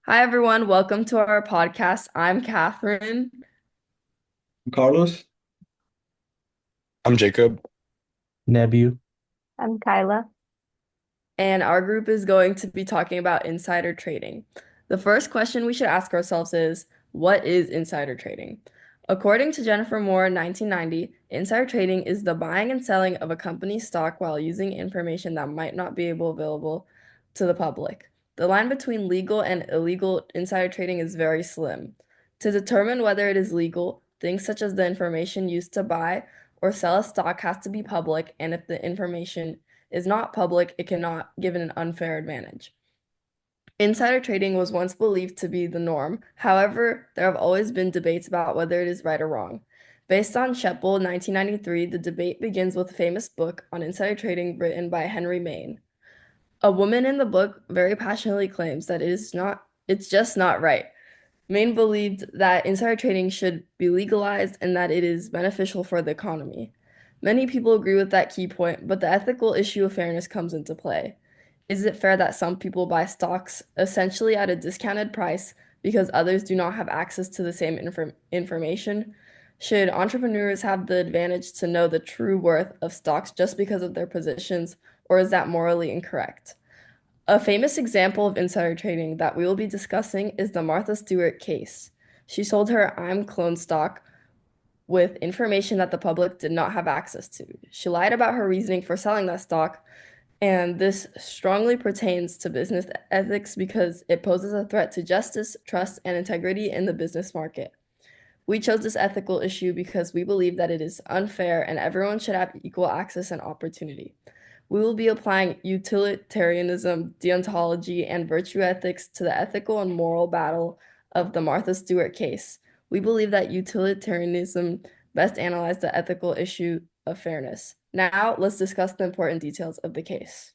Hi, everyone. Welcome to our podcast. I'm Catherine, Carlos? I'm Jacob. Nebu. I'm Kyla. and our group is going to be talking about insider trading. The first question we should ask ourselves is, what is insider trading? According to Jennifer Moore in 1990, insider trading is the buying and selling of a company's stock while using information that might not be available to the public. The line between legal and illegal insider trading is very slim. To determine whether it is legal, things such as the information used to buy or sell a stock has to be public, and if the information is not public, it cannot give an unfair advantage. Insider trading was once believed to be the norm. However, there have always been debates about whether it is right or wrong. Based on Shepel, 1993, the debate begins with a famous book on insider trading written by Henry Maine. A woman in the book very passionately claims that it's just not right. Maine believed that insider trading should be legalized and that it is beneficial for the economy. Many people agree with that key point, but the ethical issue of fairness comes into play. Is it fair that some people buy stocks essentially at a discounted price because others do not have access to the same information? Should entrepreneurs have the advantage to know the true worth of stocks just because of their positions, or is that morally incorrect? A famous example of insider trading that we will be discussing is the Martha Stewart case. She sold her I'm Clone stock with information that the public did not have access to. She lied about her reasoning for selling that stock, and this strongly pertains to business ethics because it poses a threat to justice, trust, and integrity in the business market. We chose this ethical issue because we believe that it is unfair and everyone should have equal access and opportunity. We will be applying utilitarianism, deontology, and virtue ethics to the ethical and moral battle of the Martha Stewart case. We believe that utilitarianism best analyzed the ethical issue of fairness. Now, let's discuss the important details of the case.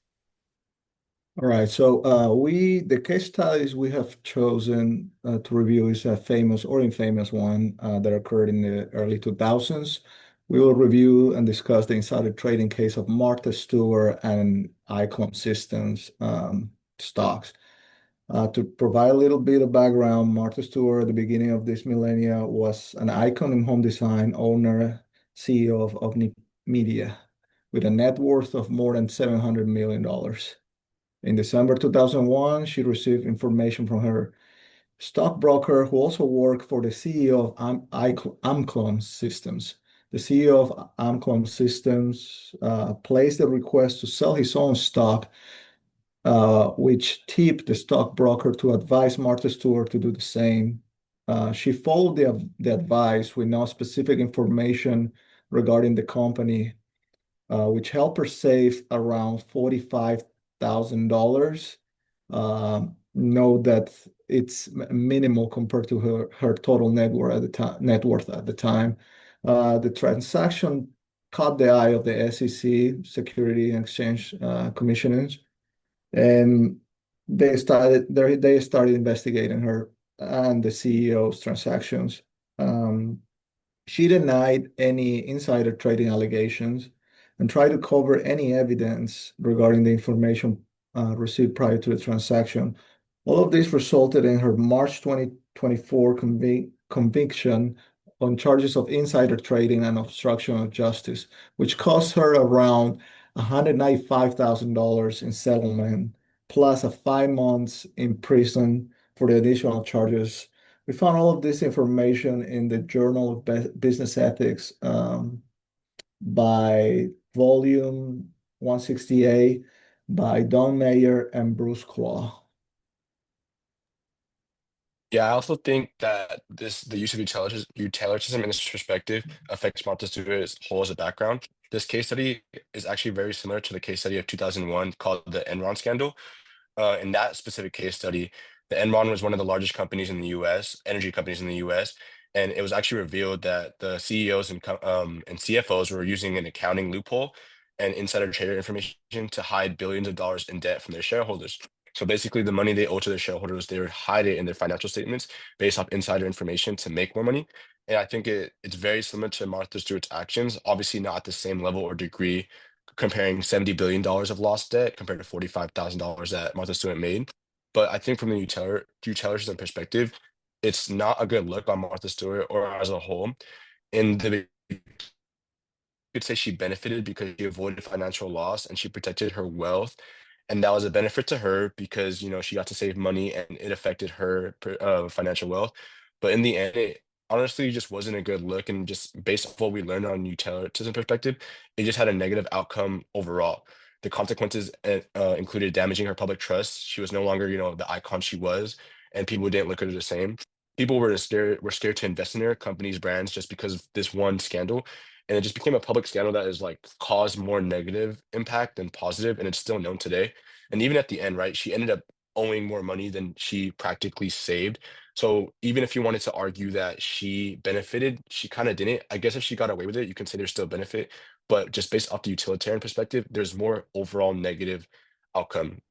All right, so the case studies we have chosen to review is a famous or infamous one that occurred in the early 2000s. We will review and discuss the insider trading case of Martha Stewart and Icon Systems stocks. To provide a little bit of background, Martha Stewart at the beginning of this millennia was an icon in home design, owner, CEO of Omni Media, with a net worth of more than $700 million. In December 2001, she received information from her stockbroker, who also worked for the CEO of Amclon Systems. The CEO of Amclon Systems placed a request to sell his own stock, which tipped the stockbroker to advise Martha Stewart to do the same. She followed the advice with no specific information regarding the company, which helped her save around $45,000. Note that it's minimal compared to her total net worth at the time. The transaction caught the eye of the SEC, Security and Exchange Commissioners, and they started investigating her and the CEO's transactions. She denied any insider trading allegations and tried to cover any evidence regarding the information received prior to the transaction. All of this resulted in her March 2024 conviction on charges of insider trading and obstruction of justice, which cost her around $195,000 in settlement, plus a 5 months in prison for the additional charges. We found all of this information in the Journal of Business Ethics by volume 168 by Don Mayer and Bruce Claw. Yeah, I also think that the use of utilitarianism in this perspective affects Martha Stewart's whole as a background. This case study is actually very similar to the case study of 2001 called the Enron scandal. In that specific case study, the Enron was one of the largest companies in the U.S., energy companies in the U.S., and it was actually revealed that the CEOs and CFOs were using an accounting loophole and insider trader information to hide billions of dollars in debt from their shareholders. So basically, the money they owe to their shareholders, they would hide it in their financial statements based off insider information to make more money. And I think it's very similar to Martha Stewart's actions, obviously not at the same level or degree, comparing $70 billion of lost debt compared to $45,000 that Martha Stewart made. But I think from the utilitarianism perspective, it's not a good look on Martha Stewart or as a whole. In the could say she benefited because she avoided financial loss and she protected her wealth. And that was a benefit to her because, she got to save money and it affected her financial wealth. But in the end, it honestly just wasn't a good look. And just based off what we learned on utilitarianism perspective, it just had a negative outcome overall. The consequences included damaging her public trust. She was no longer, the icon she was, and people didn't look at her the same. People were scared to invest in her companies, brands, just because of this one scandal, and it just became a public scandal that has like caused more negative impact than positive, and it's still known today. And even at the end, right, she ended up owing more money than she practically saved. So even if you wanted to argue that she benefited, she kind of didn't. I guess if she got away with it, you can say there's still benefit, but just based off the utilitarian perspective, there's more overall negative outcome.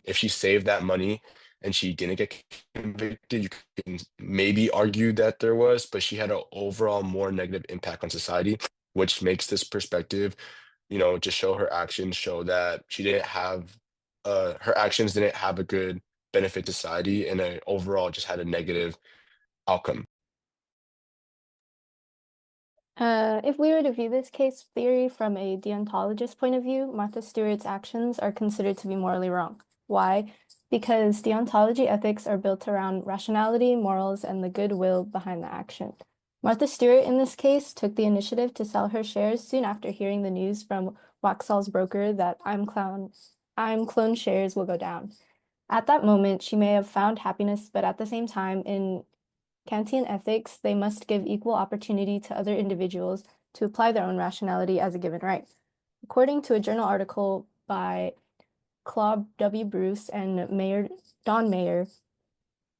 If she saved that money and she didn't get convicted, you can maybe argue that there was, but she had an overall more negative impact on society, which makes this perspective, just show her actions, show that she didn't have, her actions didn't have a good benefit to society, and overall just had a negative outcome. If we were to view this case theory from a deontologist point of view, Martha Stewart's actions are considered to be morally wrong. Why? Because deontology ethics are built around rationality, morals, and the goodwill behind the action. Martha Stewart, in this case, took the initiative to sell her shares soon after hearing the news from Waxall's broker that I'm Clone shares will go down. At that moment, she may have found happiness, but at the same time, in Kantian ethics, they must give equal opportunity to other individuals to apply their own rationality as a given right. According to a journal article by Claude W. Bruce and Don Mayer,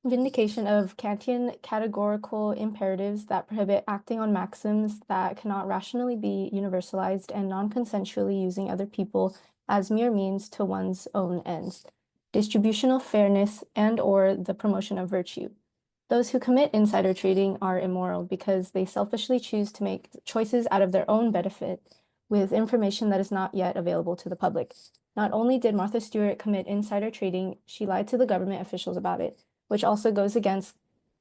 vindication of Kantian categorical imperatives that prohibit acting on maxims that cannot rationally be universalized and non-consensually using other people as mere means to one's own ends, distributional fairness, and/or the promotion of virtue. Those who commit insider trading are immoral because they selfishly choose to make choices out of their own benefit with information that is not yet available to the public. Not only did Martha Stewart commit insider trading, she lied to the government officials about it, which also goes against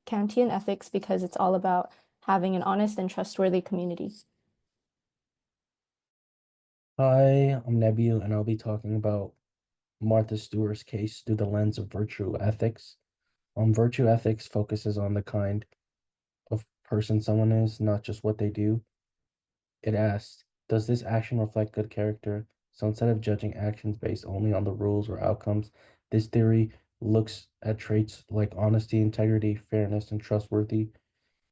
Kantian ethics because it's all about having an honest and trustworthy community. Hi, I'm Nebiu, and I'll be talking about Martha Stewart's case through the lens of virtue ethics. Virtue ethics focuses on the kind of person someone is, not just what they do. It asks, does this action reflect good character? So instead of judging actions based only on the rules or outcomes, this theory looks at traits like honesty, integrity, fairness, and trustworthy.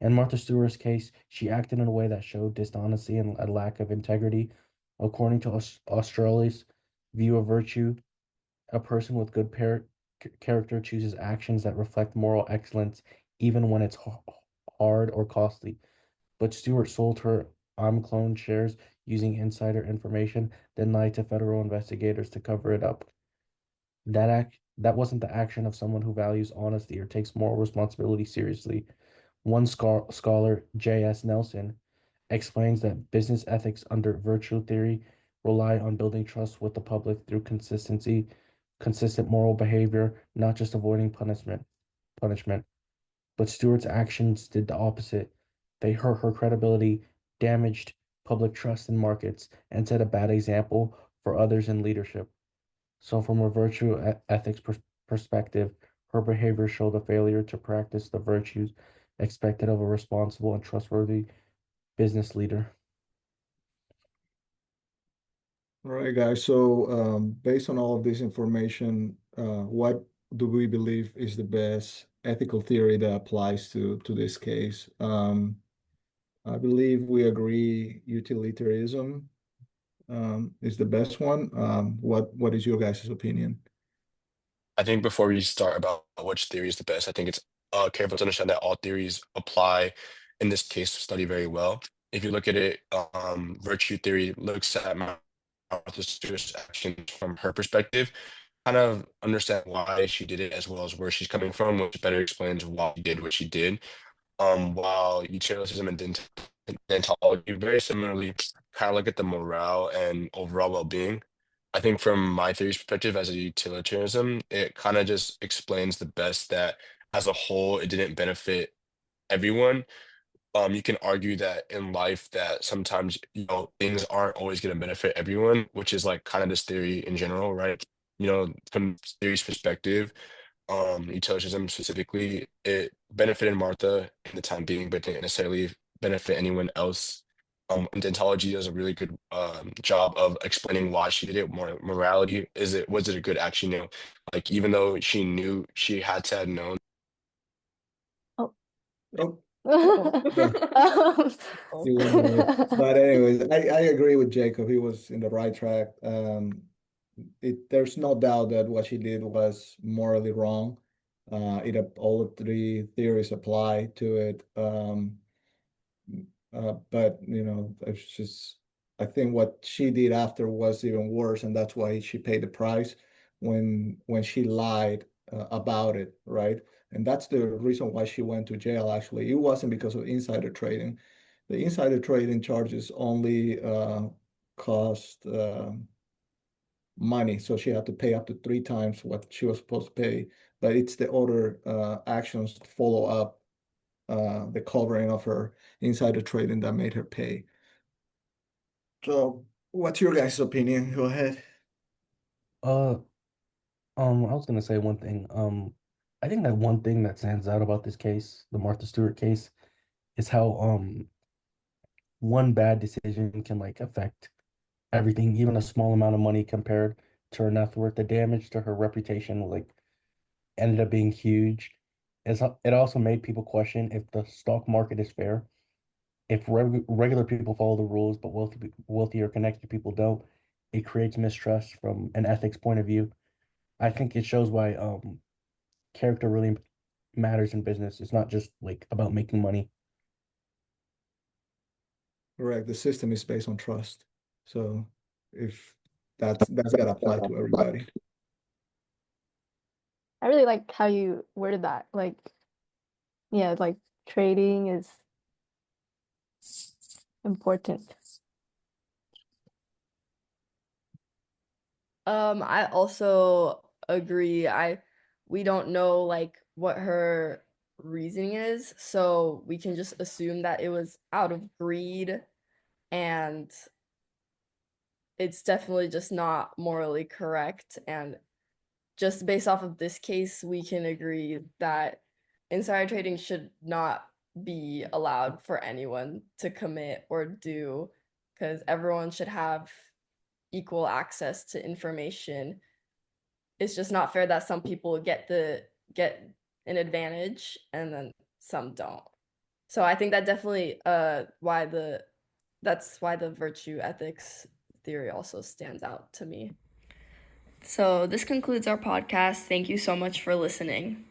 In Martha Stewart's case, she acted in a way that showed dishonesty and a lack of integrity. According to Australia's view of virtue, a person with good character chooses actions that reflect moral excellence, even when it's hard or costly. But Stewart sold her Clone shares using insider information, then lied to federal investigators to cover it up. That wasn't the action of someone who values honesty or takes moral responsibility seriously. One scholar, J.S. Nelson, explains that business ethics under virtue theory rely on building trust with the public through consistent moral behavior, not just avoiding punishment. But Stewart's actions did the opposite. They hurt her credibility, damaged public trust in markets, and set a bad example for others in leadership. So, from a virtue ethics perspective, her behavior showed a failure to practice the virtues expected of a responsible and trustworthy business leader. All right, guys. So, based on all of this information, what do we believe is the best ethical theory that applies to this case? I believe we agree utilitarianism is the best one. What is your guys' opinion? I think before we start about which theory is the best, I think it's careful to understand that all theories apply in this case study very well. If you look at it, virtue theory looks at Martha Stewart's actions from her perspective, kind of understand why she did it as well as where she's coming from, which better explains why she did what she did. While utilitarianism and deontology very similarly kind of look at the morale and overall well-being. I think from my theory's perspective as a utilitarianism, it kind of just explains the best that as a whole, it didn't benefit everyone. You can argue that in life that sometimes, things aren't always going to benefit everyone, which is like kind of this theory in general, right? From theory's perspective, utilitarianism specifically, it benefited Martha in the time being, but didn't necessarily benefit anyone else. And Dentology does a really good job of explaining why she did it. More morality, was it a good action? Like even though she knew she had to have known. Oh, Um, you went away. But anyways, I agree with Jacob. He was in the right track. There's no doubt that what she did was morally wrong. All the three theories apply to it. But it's just I think what she did after was even worse, and that's why she paid the price when she lied about it, right? And that's the reason why she went to jail. Actually, it wasn't because of insider trading. The insider trading charges only cost money, so she had to pay up to 3 times what she was supposed to pay. But it's the other actions to follow up the covering of her insider trading that made her pay. So, what's your guys' opinion? Go ahead. Uh, I was gonna say one thing. I think that one thing that stands out about this case, the Martha Stewart case, is how one bad decision can like affect everything, even a small amount of money compared to her net worth. The damage to her reputation like ended up being huge. It also made people question if the stock market is fair. If regular people follow the rules, but wealthy or connected people don't, it creates mistrust from an ethics point of view. I think it shows why character really matters in business. It's not just like about making money. Correct. The system is based on trust. So, if that's gotta apply to everybody. I really like how you worded that. Like, yeah, like trading is important. I also agree. We don't know like what her reasoning is, so we can just assume that it was out of greed, and it's definitely just not morally correct. And just based off of this case, we can agree that insider trading should not be allowed for anyone to commit or do, because everyone should have equal access to information. It's just not fair that some people get an advantage and then some don't. So I think that definitely that's why the virtue ethics theory also stands out to me. So this concludes our podcast. Thank you so much for listening.